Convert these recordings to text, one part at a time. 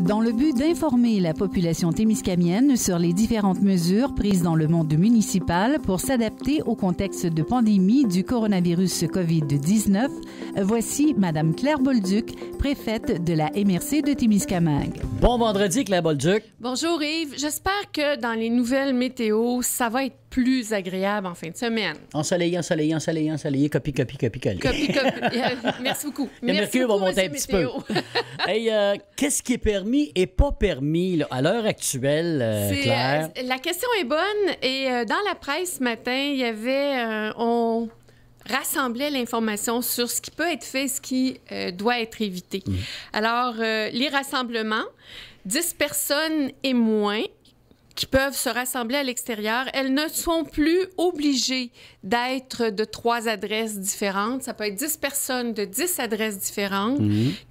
Dans le but d'informer la population témiscamienne sur les différentes mesures prises dans le monde municipal pour s'adapter au contexte de pandémie du coronavirus COVID-19, voici Mme Claire Bolduc, préfète de la MRC de Témiscamingue. Bon vendredi, Claire Bolduc. Bonjour Yves. J'espère que dans les nouvelles météos, ça va être plus agréable en fin de semaine. Ensoleillé, copie. Merci beaucoup. Le mercure va monter un petit peu. Hey, qu'est-ce qui est permis et pas permis là, à l'heure actuelle, Claire? La question est bonne et dans la presse ce matin, il y avait... on rassemblait l'information sur ce qui peut être fait, ce qui doit être évité. Alors, les rassemblements, 10 personnes et moins, qui peuvent se rassembler à l'extérieur, elles ne sont plus obligées d'être de 3 adresses différentes. Ça peut être 10 personnes de 10 adresses différentes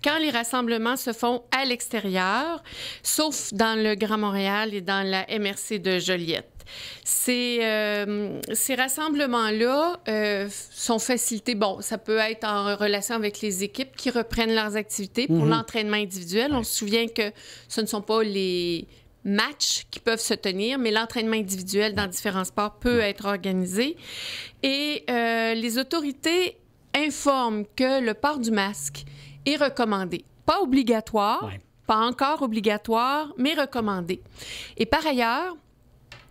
quand les rassemblements se font à l'extérieur, sauf dans le Grand Montréal et dans la MRC de Joliette. Ces rassemblements-là sont facilités. Bon, ça peut être en relation avec les équipes qui reprennent leurs activités pour l'entraînement individuel. On se souvient que ce ne sont pas les matchs qui peuvent se tenir, mais l'entraînement individuel dans différents sports peut être organisé. Et les autorités informent que le port du masque est recommandé. Pas obligatoire, pas encore obligatoire, mais recommandé. Et par ailleurs,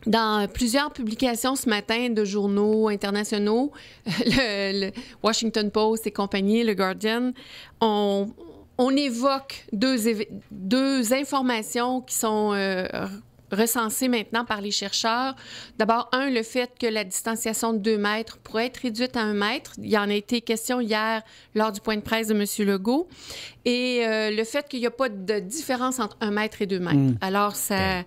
dans plusieurs publications ce matin de journaux internationaux, le Washington Post et compagnie, le Guardian, on évoque deux informations qui sont recensées maintenant par les chercheurs. D'abord, le fait que la distanciation de 2 mètres pourrait être réduite à 1 mètre. Il y en a été question hier lors du point de presse de M. Legault. Et le fait qu'il n'y a pas de différence entre 1 mètre et 2 mètres. Alors, ça...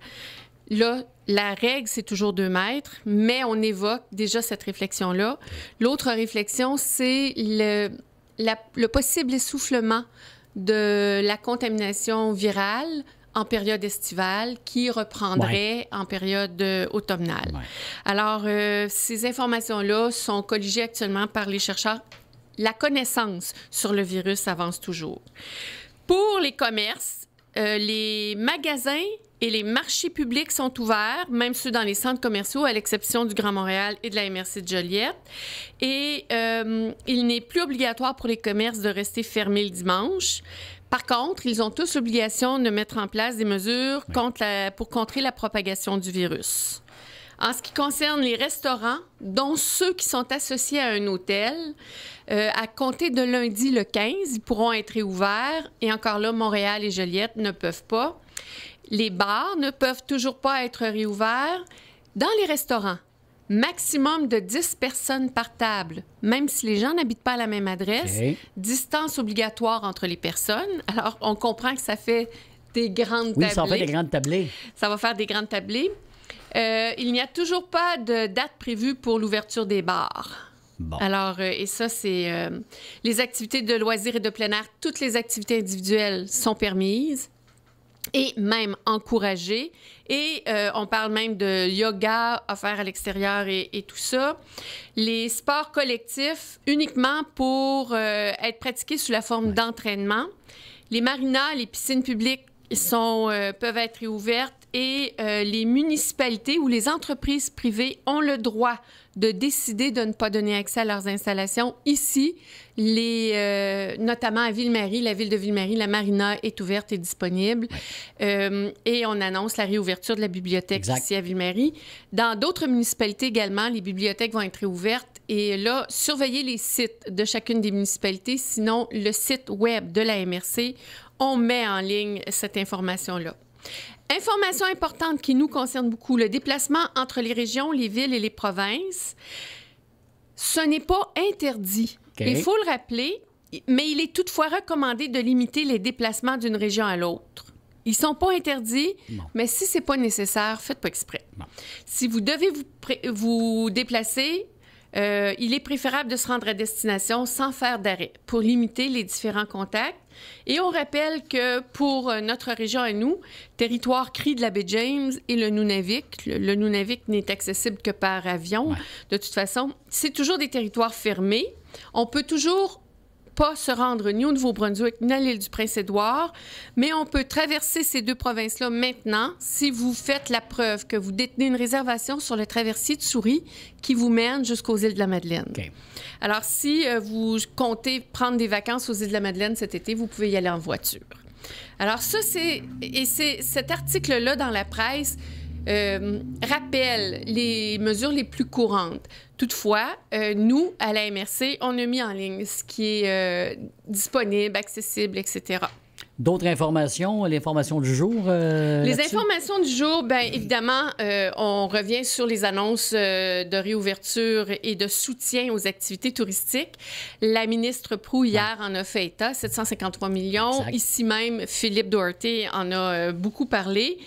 Là, la règle, c'est toujours 2 mètres, mais on évoque déjà cette réflexion-là. L'autre réflexion, c'est le possible essoufflement de la contamination virale en période estivale qui reprendrait en période automnale. Alors, ces informations-là sont colligées actuellement par les chercheurs. La connaissance sur le virus avance toujours. Pour les commerces, les magasins et les marchés publics sont ouverts, même ceux dans les centres commerciaux, à l'exception du Grand Montréal et de la MRC de Joliette. Et il n'est plus obligatoire pour les commerces de rester fermés le dimanche. Par contre, ils ont tous l'obligation de mettre en place des mesures pour contrer la propagation du virus. En ce qui concerne les restaurants, dont ceux qui sont associés à un hôtel, à compter de lundi le 15, ils pourront être réouverts. Et encore là, Montréal et Joliette ne peuvent pas. Les bars ne peuvent toujours pas être réouverts. Dans les restaurants, maximum de 10 personnes par table, même si les gens n'habitent pas à la même adresse. Distance obligatoire entre les personnes. Alors, on comprend que ça fait des grandes tablées. Oui, ça en fait des grandes tablées. Ça va faire des grandes tablées. Il n'y a toujours pas de date prévue pour l'ouverture des bars. Bon. Alors, et ça, c'est les activités de loisirs et de plein air. Toutes les activités individuelles sont permises et même encouragées. Et on parle même de yoga offert à l'extérieur et tout ça. Les sports collectifs uniquement pour être pratiqués sous la forme d'entraînement. Les marinas, les piscines publiques peuvent être réouvertes et les municipalités ou les entreprises privées ont le droit de décider de ne pas donner accès à leurs installations. Ici, notamment à Ville-Marie, la ville de Ville-Marie, la marina est ouverte et disponible. Et on annonce la réouverture de la bibliothèque ici à Ville-Marie. Dans d'autres municipalités également, les bibliothèques vont être réouvertes. Et là, surveillez les sites de chacune des municipalités. Sinon, le site web de la MRC, on met en ligne cette information-là. Information importante qui nous concerne beaucoup, le déplacement entre les régions, les villes et les provinces, ce n'est pas interdit. Il faut le rappeler, mais il est toutefois recommandé de limiter les déplacements d'une région à l'autre. Ils ne sont pas interdits, mais si ce n'est pas nécessaire, faites pas exprès. Si vous devez vous déplacer, il est préférable de se rendre à destination sans faire d'arrêt pour limiter les différents contacts. Et on rappelle que pour notre région à nous, territoire CRI de la baie James et le Nunavik, le Nunavik n'est accessible que par avion. De toute façon, c'est toujours des territoires fermés. On peut toujours pas se rendre ni au Nouveau-Brunswick ni à l'île du Prince-Édouard, mais on peut traverser ces deux provinces-là maintenant si vous faites la preuve que vous détenez une réservation sur le traversier de Souris qui vous mène jusqu'aux îles de la Madeleine. Okay. Alors, si vous comptez prendre des vacances aux îles de la Madeleine cet été, vous pouvez y aller en voiture. Alors ça, c'est cet article-là dans la presse rappelle les mesures les plus courantes. Toutefois, nous, à la MRC, on a mis en ligne ce qui est disponible, accessible, etc. D'autres informations, l'information du jour? Les informations du jour, bien évidemment, on revient sur les annonces de réouverture et de soutien aux activités touristiques. La ministre Proulx, hier, en a fait état, 753 millions. Exact. Ici même, Philippe Doherty en a beaucoup parlé.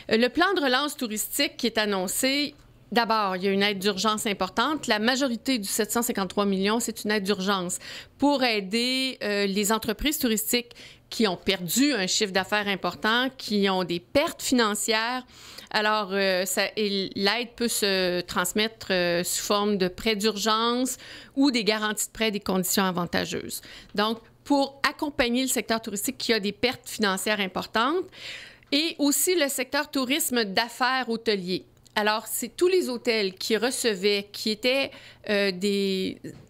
Le plan de relance touristique qui est annoncé, d'abord, il y a une aide d'urgence importante. La majorité du 753 millions, c'est une aide d'urgence pour aider les entreprises touristiques qui ont perdu un chiffre d'affaires important, qui ont des pertes financières. Alors, l'aide peut se transmettre sous forme de prêts d'urgence ou des garanties de prêt des conditions avantageuses. Donc, pour accompagner le secteur touristique qui a des pertes financières importantes et aussi le secteur tourisme d'affaires hôtelier. Alors, c'est tous les hôtels qui recevaient, qui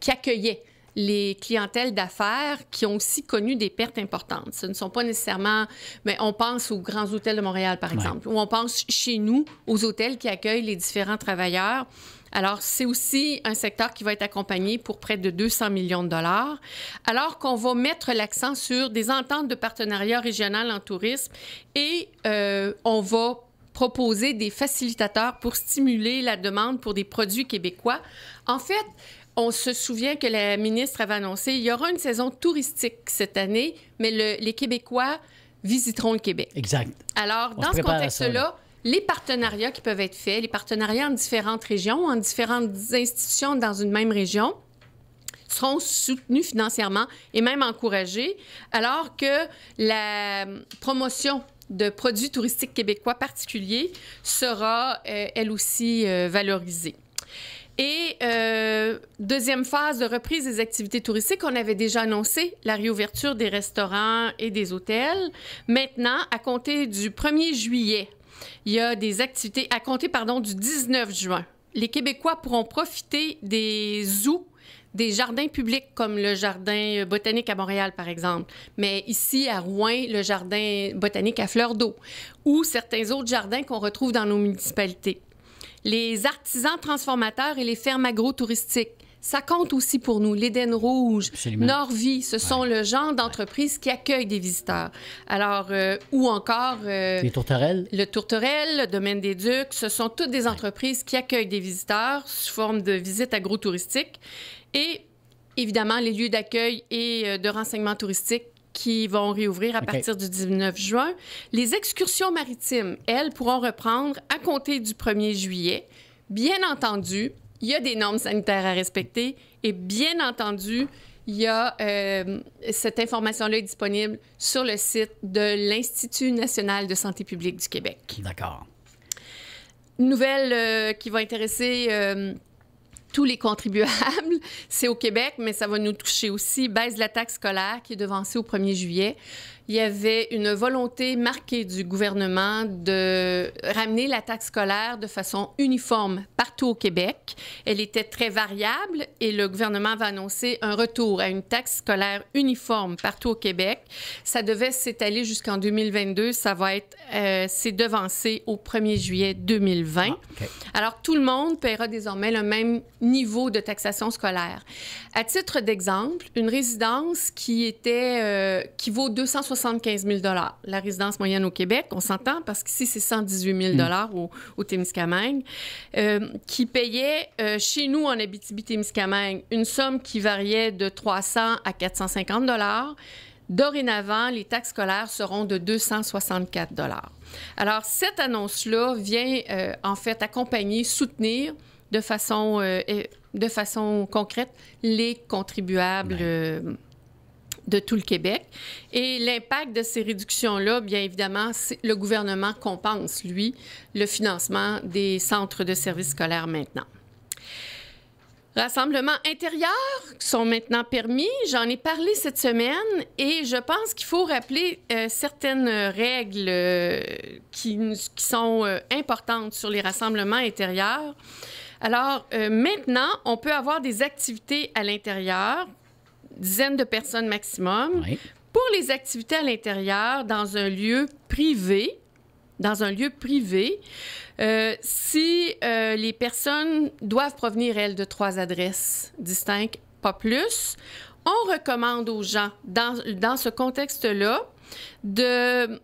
accueillaient les clientèles d'affaires qui ont aussi connu des pertes importantes. Ce ne sont pas nécessairement... Mais on pense aux grands hôtels de Montréal, par exemple, ou on pense chez nous aux hôtels qui accueillent les différents travailleurs. Alors, c'est aussi un secteur qui va être accompagné pour près de 200 millions de dollars, alors qu'on va mettre l'accent sur des ententes de partenariat régional en tourisme et on va proposer des facilitateurs pour stimuler la demande pour des produits québécois. En fait, on se souvient que la ministre avait annoncé qu'il y aura une saison touristique cette année, mais les Québécois visiteront le Québec. Exact. Alors, dans ce contexte-là, les partenariats qui peuvent être faits, les partenariats en différentes régions, en différentes institutions dans une même région, seront soutenus financièrement et même encouragés, alors que la promotion de produits touristiques québécois particuliers sera, elle aussi, valorisée. Et deuxième phase de reprise des activités touristiques, on avait déjà annoncé la réouverture des restaurants et des hôtels. Maintenant, à compter du 1er juillet, il y a des activités, à compter, du 19 juin. Les Québécois pourront profiter des zoos, des jardins publics comme le jardin botanique à Montréal, par exemple, mais ici, à Rouen, le jardin botanique à Fleur d'Eau, ou certains autres jardins qu'on retrouve dans nos municipalités. Les artisans transformateurs et les fermes agro-touristiques, ça compte aussi pour nous. L'Éden Rouge, Norvie, ce sont le genre d'entreprises qui accueillent des visiteurs. Alors, ou encore... les tourterelles. Le Tourterelle, le Domaine des Ducs, ce sont toutes des entreprises qui accueillent des visiteurs sous forme de visites agro-touristiques. Et, évidemment, les lieux d'accueil et de renseignement touristique qui vont réouvrir à partir du 19 juin. Les excursions maritimes, elles, pourront reprendre à compter du 1er juillet. Bien entendu, il y a des normes sanitaires à respecter et bien entendu, il y a cette information-là est disponible sur le site de l'Institut national de santé publique du Québec. D'accord. Une nouvelle qui va intéresser... tous les contribuables, c'est au Québec, mais ça va nous toucher aussi. Baisse de la taxe scolaire qui est devancée au 1er juillet. Il y avait une volonté marquée du gouvernement de ramener la taxe scolaire de façon uniforme partout au Québec. Elle était très variable et le gouvernement va annoncer un retour à une taxe scolaire uniforme partout au Québec. Ça devait s'étaler jusqu'en 2022. Ça va être, c'est devancé au 1er juillet 2020. Ah, okay. Alors, tout le monde paiera désormais le même niveau de taxation scolaire. À titre d'exemple, une résidence qui vaut 275 000 $, la résidence moyenne au Québec, on s'entend parce qu'ici, c'est 118 000 $ au Témiscamingue, qui payait chez nous en Abitibi-Témiscamingue une somme qui variait de 300 à 450 $. Dorénavant, les taxes scolaires seront de 264 $. Alors, cette annonce-là vient en fait accompagner, soutenir de façon concrète les contribuables de tout le Québec. Et l'impact de ces réductions-là, bien évidemment, le gouvernement compense, lui, le financement des centres de services scolaires maintenant. Rassemblements intérieurs sont maintenant permis. J'en ai parlé cette semaine et je pense qu'il faut rappeler certaines règles qui sont importantes sur les rassemblements intérieurs. Alors, maintenant, on peut avoir des activités à l'intérieur, dizaines de personnes maximum. Oui. Pour les activités à l'intérieur, dans un lieu privé, si les personnes doivent provenir, elles, de 3 adresses distinctes, pas plus, on recommande aux gens, dans ce contexte-là, de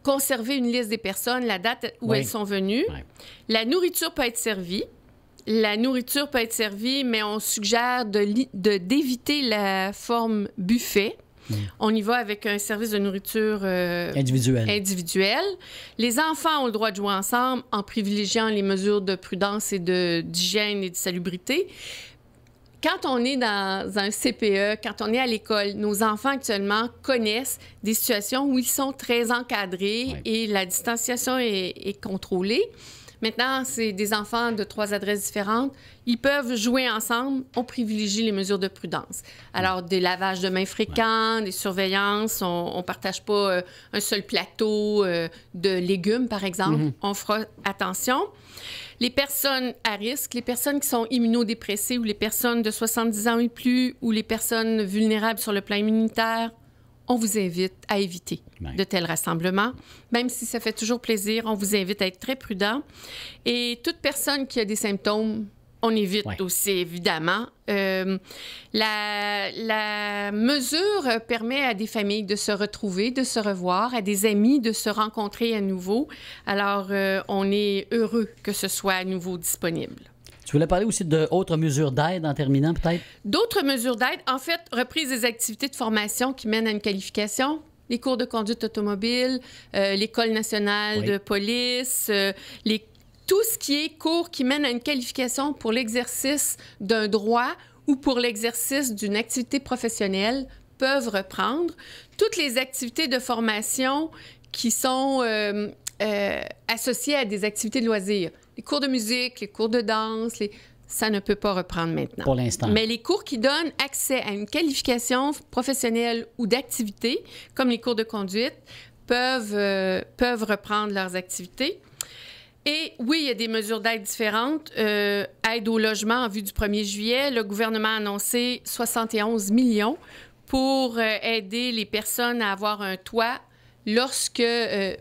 conserver une liste des personnes, la date où elles sont venues. Oui. La nourriture peut être servie. Mais on suggère d'éviter la forme buffet. On y va avec un service de nourriture individuel. Les enfants ont le droit de jouer ensemble en privilégiant les mesures de prudence et d'hygiène et de salubrité. Quand on est dans un CPE, quand on est à l'école, nos enfants actuellement connaissent des situations où ils sont très encadrés et la distanciation est contrôlée. Maintenant, c'est des enfants de 3 adresses différentes. Ils peuvent jouer ensemble. On privilégie les mesures de prudence. Alors, des lavages de mains fréquents, des surveillances. On ne partage pas un seul plateau de légumes, par exemple. On fera attention. Les personnes à risque, les personnes qui sont immunodépressées ou les personnes de 70 ans et plus ou les personnes vulnérables sur le plan immunitaire, on vous invite à éviter de tels rassemblements. Même si ça fait toujours plaisir, on vous invite à être très prudent. Et toute personne qui a des symptômes, on évite aussi, évidemment. La mesure permet à des familles de se retrouver, de se revoir, à des amis de se rencontrer à nouveau. Alors, on est heureux que ce soit à nouveau disponible. Tu voulais parler aussi d'autres mesures d'aide en terminant, peut-être? D'autres mesures d'aide, en fait, reprise des activités de formation qui mènent à une qualification. Les cours de conduite automobile, l'École nationale de police, tout ce qui est cours qui mène à une qualification pour l'exercice d'un droit ou pour l'exercice d'une activité professionnelle peuvent reprendre. Toutes les activités de formation qui sont associées à des activités de loisirs, les cours de musique, les cours de danse, ça ne peut pas reprendre maintenant. Pour l'instant. Mais les cours qui donnent accès à une qualification professionnelle ou d'activité, comme les cours de conduite, peuvent reprendre leurs activités. Et oui, il y a des mesures d'aide différentes. Aide au logement en vue du 1er juillet. Le gouvernement a annoncé 71 millions pour aider les personnes à avoir un toit lorsque le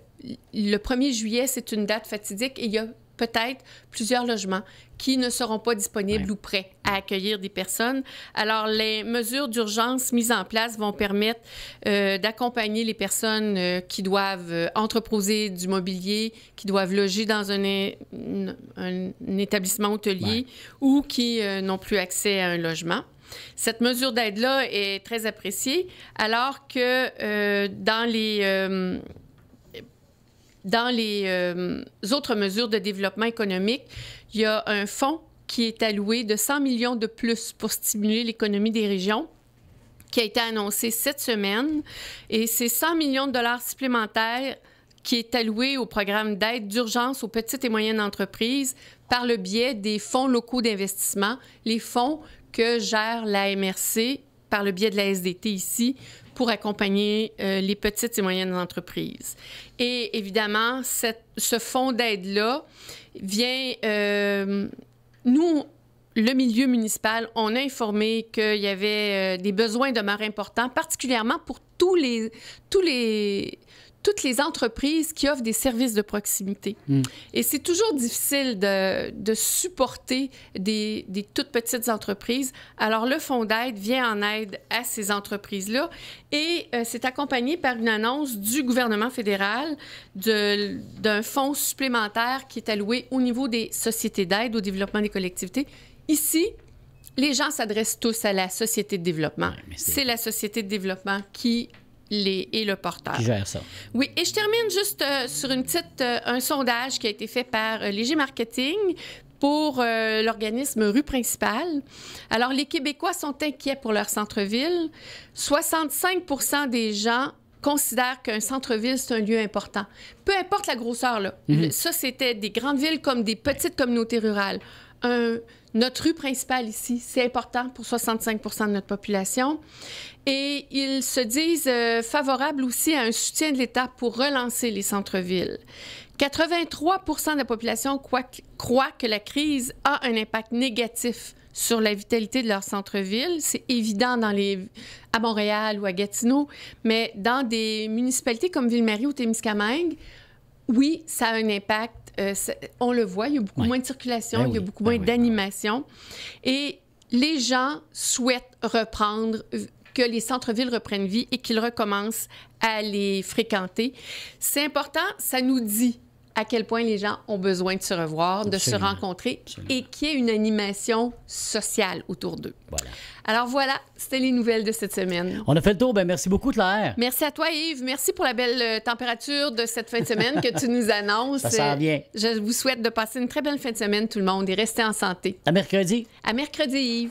1er juillet, c'est une date fatidique et il y a peut-être plusieurs logements qui ne seront pas disponibles ou prêts à accueillir des personnes. Alors, les mesures d'urgence mises en place vont permettre d'accompagner les personnes qui doivent entreposer du mobilier, qui doivent loger dans un établissement hôtelier ou qui n'ont plus accès à un logement. Cette mesure d'aide-là est très appréciée, alors que dans les autres mesures de développement économique, il y a un fonds qui est alloué de 100 millions de plus pour stimuler l'économie des régions, qui a été annoncé cette semaine. Et c'est 100 millions de dollars supplémentaires qui est alloué au programme d'aide d'urgence aux petites et moyennes entreprises par le biais des fonds locaux d'investissement, les fonds que gère la MRC par le biais de la SDT ici, pour accompagner les petites et moyennes entreprises. Et évidemment, ce fonds d'aide-là vient... nous, le milieu municipal, on a informé qu'il y avait des besoins demeurent importants, particulièrement pour toutes les entreprises qui offrent des services de proximité. Et c'est toujours difficile de supporter des toutes petites entreprises. Alors, le fonds d'aide vient en aide à ces entreprises-là et c'est accompagné par une annonce du gouvernement fédéral d'un fonds supplémentaire qui est alloué au niveau des sociétés d'aide au développement des collectivités. Ici, les gens s'adressent tous à la société de développement. C'est la société de développement qui est le porteur. Qui gère ça. Oui, et je termine juste sur un sondage qui a été fait par Léger Marketing pour l'organisme Rue Principale. Alors, les Québécois sont inquiets pour leur centre-ville. 65% des gens considèrent qu'un centre-ville, c'est un lieu important. Peu importe la grosseur, là. Ça, c'était des grandes villes comme des petites communautés rurales. notre rue principale ici. C'est important pour 65 % de notre population. Et ils se disent favorables aussi à un soutien de l'État pour relancer les centres-villes. 83 % de la population croit que la crise a un impact négatif sur la vitalité de leur centre-ville. C'est évident à Montréal ou à Gatineau, mais dans des municipalités comme Ville-Marie ou Témiscamingue, oui, ça a un impact. On le voit, il y a beaucoup moins de circulation, il y a beaucoup moins d'animation. Et les gens souhaitent reprendre, que les centres-villes reprennent vie et qu'ils recommencent à les fréquenter. C'est important, ça nous dit à quel point les gens ont besoin de se revoir, de se rencontrer et qu'il y ait une animation sociale autour d'eux. Voilà. Alors voilà, c'était les nouvelles de cette semaine. On a fait le tour. Merci beaucoup, Claire. Merci à toi, Yves. Merci pour la belle température de cette fin de semaine que tu nous annonces. Ça sent bien. Je vous souhaite de passer une très belle fin de semaine, tout le monde, et rester en santé. À mercredi. À mercredi, Yves.